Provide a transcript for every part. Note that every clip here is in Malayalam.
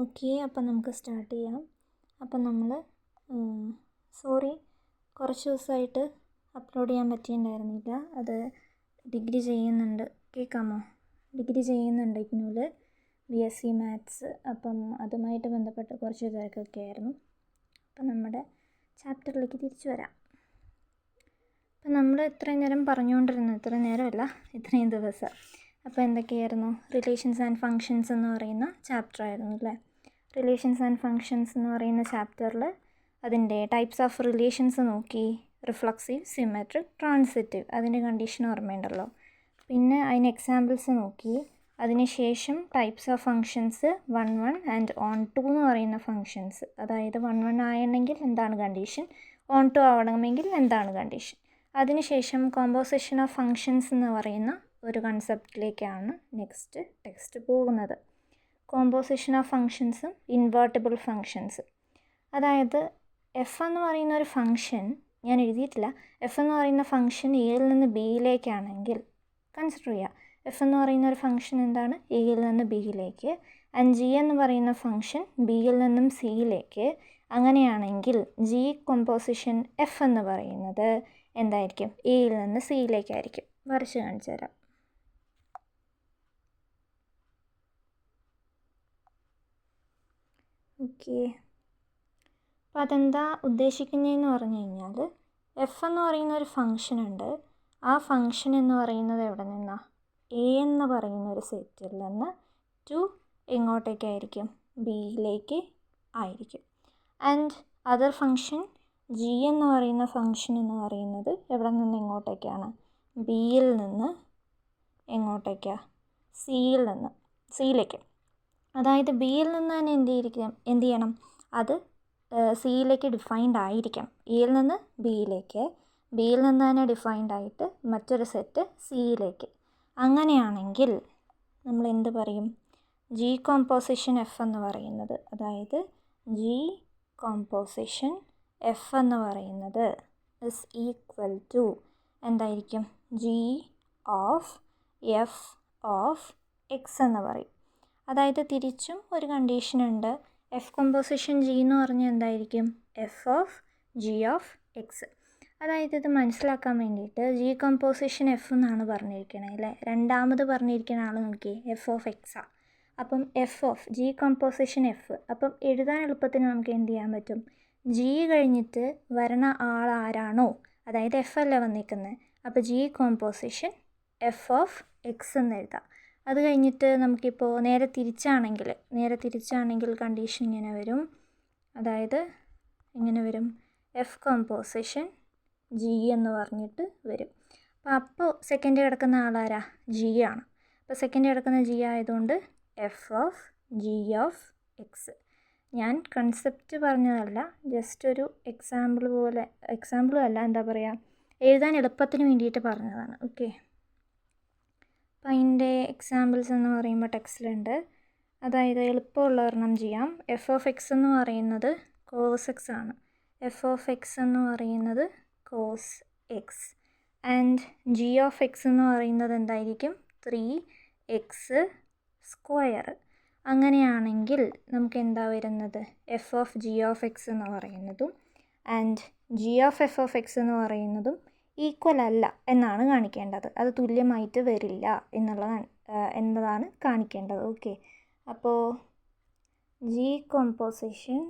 ഓക്കെ, അപ്പം നമുക്ക് സ്റ്റാർട്ട് ചെയ്യാം. അപ്പം നമ്മൾ കുറച്ച് ദിവസമായിട്ട് അപ്ലോഡ് ചെയ്യാൻ പറ്റിയിട്ടുണ്ടായിരുന്നില്ല. അത് ഡിഗ്രി ചെയ്യുന്നുണ്ട്. കേൾക്കാമോ? ഡിഗ്രി ചെയ്യുന്നുണ്ട് ഇഗ്നൂവിൽ BSc മാത്സ്. അപ്പം അതുമായിട്ട് ബന്ധപ്പെട്ട് കുറച്ച് തിരക്കൊക്കെ ആയിരുന്നു. അപ്പം നമ്മുടെ ചാപ്റ്ററിലേക്ക് തിരിച്ചു വരാം. അപ്പം നമ്മൾ ഇത്രയും നേരം പറഞ്ഞുകൊണ്ടിരുന്നത്, ഇത്രയും നേരമല്ല, ഇത്രയും ദിവസം അപ്പോൾ എന്തൊക്കെയായിരുന്നു? റിലേഷൻസ് ആൻഡ് ഫങ്ഷൻസ് എന്ന് പറയുന്ന ചാപ്റ്റർ ആയിരുന്നു അല്ലേ? റിലേഷൻസ് ആൻഡ് ഫങ്ഷൻസ് എന്ന് പറയുന്ന ചാപ്റ്ററിൽ അതിൻ്റെ ടൈപ്സ് ഓഫ് റിലേഷൻസ് നോക്കി. റിഫ്ലക്സീവ്, സിമെട്രിക്, ട്രാൻസിറ്റീവ്, അതിൻ്റെ കണ്ടീഷൻ ഓർമ്മയുണ്ടല്ലോ. പിന്നെ അതിന് എക്സാമ്പിൾസ് നോക്കി. അതിനുശേഷം types of functions 1, 1 and on 2 എന്ന് പറയുന്ന ഫങ്ഷൻസ്. അതായത് 1, 1 ആയെങ്കിൽ എന്താണ് കണ്ടീഷൻ, ഓൺ 2 ആവണമെങ്കിൽ എന്താണ് കണ്ടീഷൻ. അതിനുശേഷം കോമ്പോസിഷൻ ഓഫ് ഫങ്ഷൻസ് എന്ന് പറയുന്ന ഒരു കൺസെപ്റ്റിലേക്കാണ് നെക്സ്റ്റ് ടെക്സ്റ്റ് പോകുന്നത്. കോമ്പോസിഷൻ ഓഫ് ഫങ്ഷൻസും ഇൻവേർട്ടിബിൾ ഫങ്ഷൻസ്. അതായത് എഫ് എന്ന് പറയുന്ന ഒരു ഫങ്ഷൻ, ഞാൻ എഴുതിയിട്ടില്ല, എഫ് എന്ന് പറയുന്ന ഫങ്ഷൻ എയിൽ നിന്ന് ബിയിലേക്കാണെങ്കിൽ കൺസിഡർ ചെയ്യുക. എഫ് എന്ന് പറയുന്ന ഒരു ഫങ്ഷൻ എന്താണ്? എയിൽ നിന്ന് ബിയിലേക്ക്. ആൻഡ് ജി എന്ന് പറയുന്ന ഫങ്ഷൻ ബിയിൽ നിന്നും സിയിലേക്ക്. അങ്ങനെയാണെങ്കിൽ ജി കോമ്പോസിഷൻ എഫ് എന്ന് പറയുന്നത് എന്തായിരിക്കും? എയിൽ നിന്ന് സിയിലേക്കായിരിക്കും. വരച്ച് കാണിച്ചു തരാം. ഓക്കെ, അപ്പോൾ അതെന്താ ഉദ്ദേശിക്കുന്നതെന്ന് പറഞ്ഞു കഴിഞ്ഞാൽ, എഫ് എന്ന് പറയുന്ന ഒരു ഫങ്ഷൻ ഉണ്ട്. ആ ഫങ്ഷൻ എന്ന് പറയുന്നത് എവിടെ നിന്നാണ്? എ എന്ന് പറയുന്ന ഒരു സെറ്റിൽ നിന്ന് ടു എങ്ങോട്ടേക്കായിരിക്കും? ബിയിലേക്ക് ആയിരിക്കും. ആൻഡ് അതർ ഫങ്ഷൻ ജി എന്ന് പറയുന്ന ഫങ്ഷൻ എന്ന് പറയുന്നത് എവിടെ നിന്ന് എങ്ങോട്ടേക്കാണ്? ബിയിൽ നിന്ന് എങ്ങോട്ടേക്കാണ്? സിയിലേക്ക്. അതായത് ബിയിൽ നിന്ന് തന്നെ എന്ത് ചെയ്യണം? അത് സിയിലേക്ക് ഡിഫൈൻഡ് ആയിരിക്കണം. എയിൽ നിന്ന് ബിയിലേക്ക്, ബിയിൽ നിന്ന് തന്നെ ഡിഫൈൻഡ് ആയിട്ട് മറ്റൊരു സെറ്റ് സിയിലേക്ക്. അങ്ങനെയാണെങ്കിൽ നമ്മൾ എന്ത് പറയും? ജി കോമ്പോസിഷൻ എഫ് എന്ന് പറയുന്നത്, അതായത് ജി കോമ്പോസിഷൻ എഫ് എന്ന് പറയുന്നത് ഇസ് ഈക്വൽ ടു എന്തായിരിക്കും? G of f of x എന്ന് പറയും. അതായത് തിരിച്ചും ഒരു കണ്ടീഷനുണ്ട്. എഫ് കോമ്പോസിഷൻ ജി എന്ന് പറഞ്ഞാൽ എന്തായിരിക്കും? F of g of X. അതായത് ഇത് മനസ്സിലാക്കാൻ വേണ്ടിയിട്ട് ജി കോമ്പോസിഷൻ എഫ് എന്നാണ് പറഞ്ഞിരിക്കണേ അല്ലേ? രണ്ടാമത് പറഞ്ഞിരിക്കുന്ന ആൾ നോക്കി, എഫ് ഓഫ് എക്സാണ്. അപ്പം F of G composition F. അപ്പം എഴുതാൻ എളുപ്പത്തിന് നമുക്ക് എന്ത് ചെയ്യാൻ പറ്റും? ജി കഴിഞ്ഞിട്ട് വരണ ആൾ ആരാണോ, അതായത് എഫ് അല്ല വന്നിരിക്കുന്നത്, അപ്പോൾ G composition F of x എന്ന് എഴുതാം. അത് കഴിഞ്ഞിട്ട് നമുക്കിപ്പോൾ നേരെ തിരിച്ചാണെങ്കിൽ കണ്ടീഷൻ ഇങ്ങനെ വരും. അതായത് ഇങ്ങനെ വരും, എഫ് കോമ്പോസിഷൻ ജി എന്ന് പറഞ്ഞിട്ട് വരും. അപ്പോൾ സെക്കൻഡ് കിടക്കുന്ന ആളാരാ? ജി ആണ്. അപ്പോൾ സെക്കൻഡ് കിടക്കുന്ന ജി ആയതുകൊണ്ട് F of g of X. ഞാൻ കൺസെപ്റ്റ് പറഞ്ഞതല്ല, ജസ്റ്റ് ഒരു എക്സാമ്പിളും അല്ല, എന്താ പറയുക, എഴുതാൻ എളുപ്പത്തിന് വേണ്ടിയിട്ട് പറഞ്ഞതാണ്. ഓക്കെ, അപ്പോൾ അതിൻ്റെ എക്സാമ്പിൾസ് എന്ന് പറയുമ്പോൾ ടെക്സ്റ്റിലുണ്ട്. അതായത് എളുപ്പമുള്ള ഒരെണ്ണം ചെയ്യാം. എഫ് ഓഫ് എക്സ് എന്ന് പറയുന്നത് കോസ് എക്സ് ആണ്. എഫ് ഓഫ് എക്സ് എന്ന് പറയുന്നത് cos x. And g of x എന്ന് പറയുന്നത് എന്തായിരിക്കും? 3x². അങ്ങനെയാണെങ്കിൽ നമുക്ക് എന്താ വരുന്നത്? F of g of x എന്ന് പറയുന്നതും and g of f of x എന്ന് പറയുന്നതും ഈക്വൽ അല്ല എന്നാണ് കാണിക്കേണ്ടത്. അത് തുല്യമായിട്ട് വരില്ല എന്നതാണ് കാണിക്കേണ്ടത്. ഓക്കെ, അപ്പോൾ G composition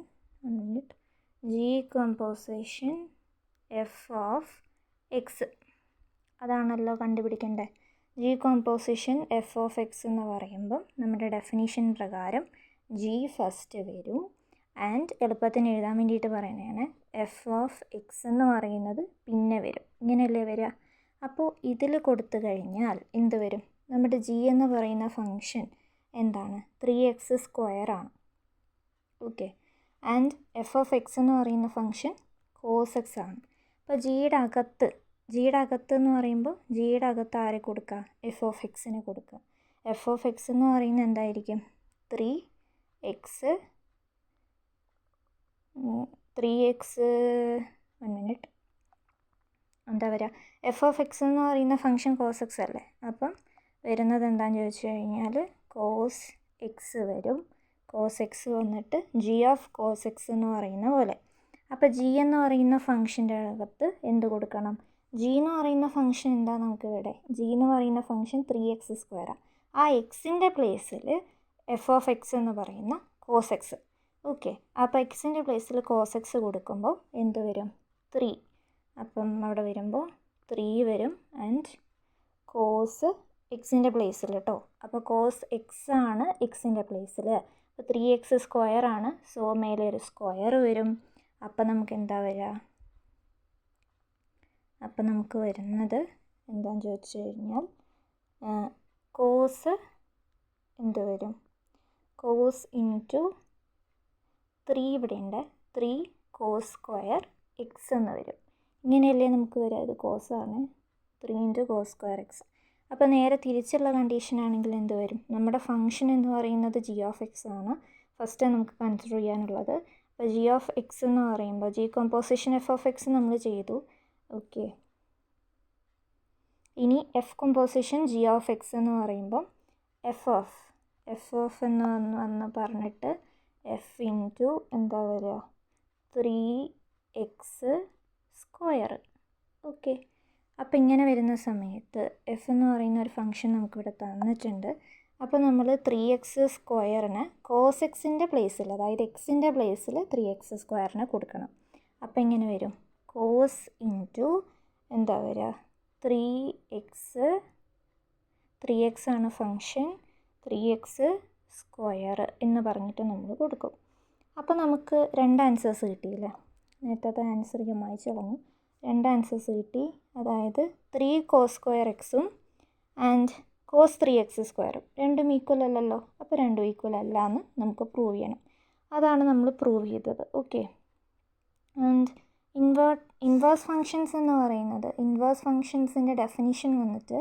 F of X അതാണല്ലോ കണ്ടുപിടിക്കേണ്ടത്. G composition F of x എന്ന് പറയുമ്പം നമ്മുടെ ഡെഫിനിഷൻ പ്രകാരം ജി ഫസ്റ്റ് വരും. ആൻഡ് എളുപ്പത്തിന് എഴുതാൻ വേണ്ടിയിട്ട് പറയുന്നതാണ്, എഫ് ഓഫ് എക്സ് എന്ന് പറയുന്നത് പിന്നെ വരും. ഇങ്ങനെയല്ലേ വരിക? അപ്പോൾ ഇതിൽ കൊടുത്തു കഴിഞ്ഞാൽ എന്ത് വരും? നമ്മുടെ ജി എന്ന് പറയുന്ന ഫങ്ഷൻ എന്താണ്? 3x² ആണ്. Okay, and F of x എന്ന് പറയുന്ന ഫങ്ഷൻ കോസ് എക്സ് ആണ്. അപ്പോൾ ജിയുടെ അകത്ത് എന്ന് പറയുമ്പോൾ ജിയുടെ അകത്ത് ആരെ കൊടുക്കുക? എഫ് ഓഫ് എക്സിന് കൊടുക്കുക. എഫ് ഓഫ് എക്സ് എന്ന് പറയുന്നത് എന്തായിരിക്കും? 3x എന്താ പറയുക, എഫ് ഓഫ് എക്സ് എന്ന് പറയുന്ന ഫങ്ഷൻ കോസ് എക്സ് അല്ലേ? അപ്പം വരുന്നത് എന്താണെന്ന് ചോദിച്ചു കഴിഞ്ഞാൽ കോസ് എക്സ് വരും. കോസ് എക്സ് വന്നിട്ട് ജി ഓഫ് കോസ് എക്സ് എന്ന് പറയുന്ന പോലെ. അപ്പോൾ ജി എന്ന് പറയുന്ന ഫംഗ്ഷൻ്റെ അകത്ത് എന്ത് കൊടുക്കണം? ജി എന്ന് പറയുന്ന ഫംഗ്ഷൻ എന്താ നമുക്ക് ഇവിടെ? ജി എന്ന് പറയുന്ന ഫംഗ്ഷൻ 3x². ആ എക്സിൻ്റെ പ്ലേസിൽ എഫ് ഓഫ് എക്സ് എന്ന് പറയുന്ന കോസ് എക്സ്. ഓക്കെ, അപ്പോൾ എക്സിൻ്റെ പ്ലേസിൽ കോസ് എക്സ് കൊടുക്കുമ്പോൾ എന്ത് വരും? 3. അപ്പം അവിടെ വരുമ്പോൾ 3 വരും. ആൻഡ് കോസ് എക്സിൻ്റെ പ്ലേസിൽ കേട്ടോ. അപ്പോൾ കോസ് എക്സ് ആണ് എക്സിൻ്റെ പ്ലേസിൽ. അപ്പോൾ 3x² ആണ്. സോ മേലെ ഒരു സ്ക്വയർ വരും. അപ്പം നമുക്ക് എന്താ വരിക? അപ്പം നമുക്ക് വരുന്നത് എന്താണെന്ന് ചോദിച്ചു കഴിഞ്ഞാൽ കോസ് എന്ത് വരും? കോസ് ഇൻറ്റു 3 ഇവിടെ ഉണ്ട്. 3 cos² എക്സ് എന്ന് വരും. ഇങ്ങനെയല്ലേ നമുക്ക് വരിക? ഇത് കോസാണ്. 3 × cos²x. അപ്പോൾ നേരെ തിരിച്ചുള്ള കണ്ടീഷൻ ആണെങ്കിൽ എന്ത് വരും? നമ്മുടെ ഫംഗ്ഷൻ എന്ന് പറയുന്നത് ജി ഓഫ് എക്സ് ആണ് ഫസ്റ്റ് നമുക്ക് കൺസിഡർ ചെയ്യാനുള്ളത്. അപ്പോൾ ജി ഓഫ് എക്സ് എന്ന് പറയുമ്പോൾ G composition F of X നമ്മൾ ചെയ്തു. ഓക്കെ, ഇനി F composition G of x എന്ന് പറയുമ്പം എഫ് ഓഫ് എന്ന് പറഞ്ഞിട്ട് എഫ് ഇൻറ്റു എന്താ വരിക? 3x². ഓക്കെ, അപ്പോൾ ഇങ്ങനെ വരുന്ന സമയത്ത് എഫ് എന്ന് പറയുന്ന ഒരു ഫംഗ്ഷൻ നമുക്കിവിടെ തന്നിട്ടുണ്ട്. അപ്പോൾ നമ്മൾ 3x² കോസ് എക്സിൻ്റെ പ്ലേസിൽ, അതായത് എക്സിൻ്റെ പ്ലേസിൽ 3x² കൊടുക്കണം. അപ്പോൾ ഇങ്ങനെ വരും? കോസ് ഇൻറ്റു എന്താ വരിക? 3x ആണ് ഫംഗ്ഷൻ, 3x² എന്ന് പറഞ്ഞിട്ട് നമ്മൾ കൊടുക്കും. അപ്പോൾ നമുക്ക് 2 ആൻസേഴ്സ് കിട്ടിയില്ലേ? നേരത്തെ ആൻസർ ഞാൻ വായിച്ചു കളഞ്ഞു. 2 ആൻസേഴ്സ് കിട്ടി. അതായത് 3 cos²x ആൻഡ് cos 3x². രണ്ടും ഈക്വൽ അല്ലല്ലോ. അപ്പോൾ രണ്ടും ഈക്വൽ അല്ല എന്ന് നമുക്ക് പ്രൂവ് ചെയ്യണം. അതാണ് നമ്മൾ പ്രൂവ് ചെയ്തത്. ഓക്കെ, ആൻഡ് ഇൻവേഴ്സ് ഫങ്ഷൻസ് എന്ന് പറയുന്നത്, ഇൻവേഴ്സ് ഫങ്ഷൻസിൻ്റെ ഡെഫിനിഷൻ വന്നിട്ട്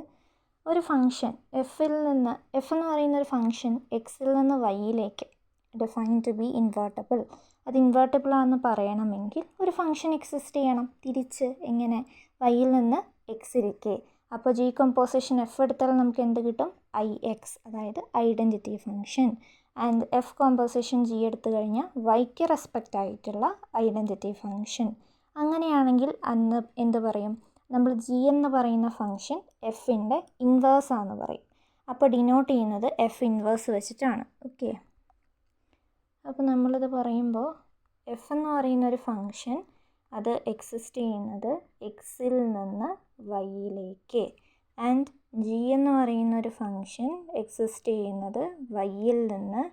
ഒരു ഫംഗ്ഷൻ എഫ് എന്ന് പറയുന്ന ഒരു ഫംഗ്ഷൻ എക്സിൽ നിന്ന് വൈയിലേക്ക് ഡിഫൈൻ ടു ബി ഇൻവേർട്ടബിൾ. അത് ഇൻവേർട്ടബിൾ ആണെന്ന് പറയണമെങ്കിൽ ഒരു ഫംഗ്ഷൻ എക്സിസ്റ്റ് ചെയ്യണം. തിരിച്ച് എങ്ങനെ? വൈയിൽ നിന്ന് എക്സിലേക്ക്. അപ്പോൾ ജി കോമ്പോസിഷൻ എഫ് എടുത്താൽ നമുക്ക് എന്ത് കിട്ടും? IX, അതായത് identity function. And F composition G എടുത്തു കഴിഞ്ഞാൽ വൈക്ക് റെസ്പെക്റ്റ് ആയിട്ടുള്ള ഐഡൻറ്റിറ്റി ഫംഗ്ഷൻ. അങ്ങനെയാണെങ്കിൽ അന്ന് എന്ത് പറയും? നമ്മൾ ജി എന്ന് പറയുന്ന ഫംഗ്ഷൻ എഫിൻ്റെ ഇൻവേഴ്സ് ആണെന്ന് പറയും. അപ്പോൾ ഡിനോട്ട് ചെയ്യുന്നത് എഫ് ഇൻവേഴ്സ് വെച്ചിട്ടാണ്. ഓക്കെ, അപ്പോൾ നമ്മളിത് പറയുമ്പോൾ എഫ് എന്ന് പറയുന്ന ഒരു ഫംഗ്ഷൻ അത് എക്സിസ്റ്റ് ചെയ്യുന്നത് എക്സിൽ നിന്ന് വൈയിലേക്ക്. ആൻഡ് ജി എന്ന് പറയുന്ന ഒരു ഫംഗ്ഷൻ എക്സിസ്റ്റ് ചെയ്യുന്നത് വൈയിൽ നിന്ന്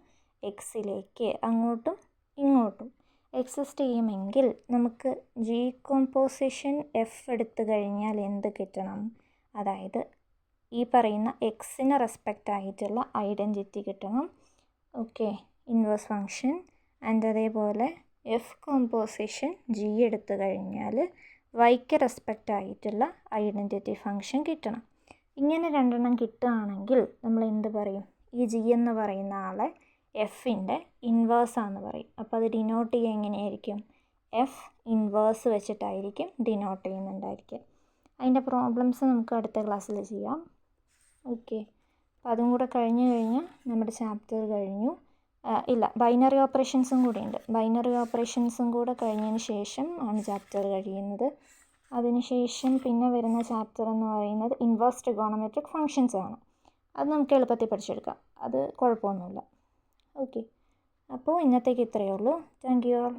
എക്സിലേക്ക്, അങ്ങോട്ടും ഇങ്ങോട്ടും എക്സിസ്റ്റ് ചെയ്യുമെങ്കിൽ നമുക്ക് ജി കോമ്പോസിഷൻ എഫ് എടുത്തു കഴിഞ്ഞാൽ എന്ത് കിട്ടണം? അതായത് ഈ പറയുന്ന എക്സിന് റെസ്പെക്റ്റ് ആയിട്ടുള്ള ഐഡൻറ്റിറ്റി കിട്ടണം. Okay, inverse function. ആൻഡ് അതേപോലെ എഫ് കോമ്പോസിഷൻ ജി എടുത്തു കഴിഞ്ഞാൽ വൈക്ക് റെസ്പെക്റ്റ് ആയിട്ടുള്ള ഐഡൻറ്റിറ്റി ഫംഗ്ഷൻ കിട്ടണം. ഇങ്ങനെ 2 എണ്ണം കിട്ടുകയാണെങ്കിൽ നമ്മൾ എന്ത് പറയും? ഈ ജി എന്ന് പറയുന്ന ആളെ എഫിൻ്റെ ഇൻവേഴ്സാണെന്ന് പറയും. അപ്പോൾ അത് ഡിനോട്ട് ചെയ്യുക എങ്ങനെയായിരിക്കും? എഫ് ഇൻവേഴ്സ് വെച്ചിട്ടായിരിക്കും ഡിനോട്ട് ചെയ്യുന്നുണ്ടായിരിക്കും. അതിൻ്റെ പ്രോബ്ലംസ് നമുക്ക് അടുത്ത ക്ലാസ്സിൽ ചെയ്യാം. ഓക്കെ, അപ്പോൾ അതും കൂടെ കഴിഞ്ഞ് കഴിഞ്ഞാൽ നമ്മുടെ ചാപ്റ്റർ കഴിഞ്ഞു. ഇല്ല, ബൈനറി ഓപ്പറേഷൻസും കൂടെ ഉണ്ട്. ബൈനറി ഓപ്പറേഷൻസും കൂടെ കഴിഞ്ഞതിന് ശേഷം ആണ് ചാപ്റ്റർ കഴിയുന്നത്. അതിനുശേഷം പിന്നെ വരുന്ന ചാപ്റ്റർ എന്ന് പറയുന്നത് ഇൻവേഴ്സ് ട്രിഗോണോമെട്രിക് ഫങ്ഷൻസ് ആണ്. അത് നമുക്ക് എളുപ്പത്തിൽ പഠിച്ചെടുക്കാം. അത് കുഴപ്പമൊന്നുമില്ല. ഓക്കെ, അപ്പോൾ ഇന്നത്തേക്ക് ഇത്രയേ ഉള്ളൂ. Thank you all.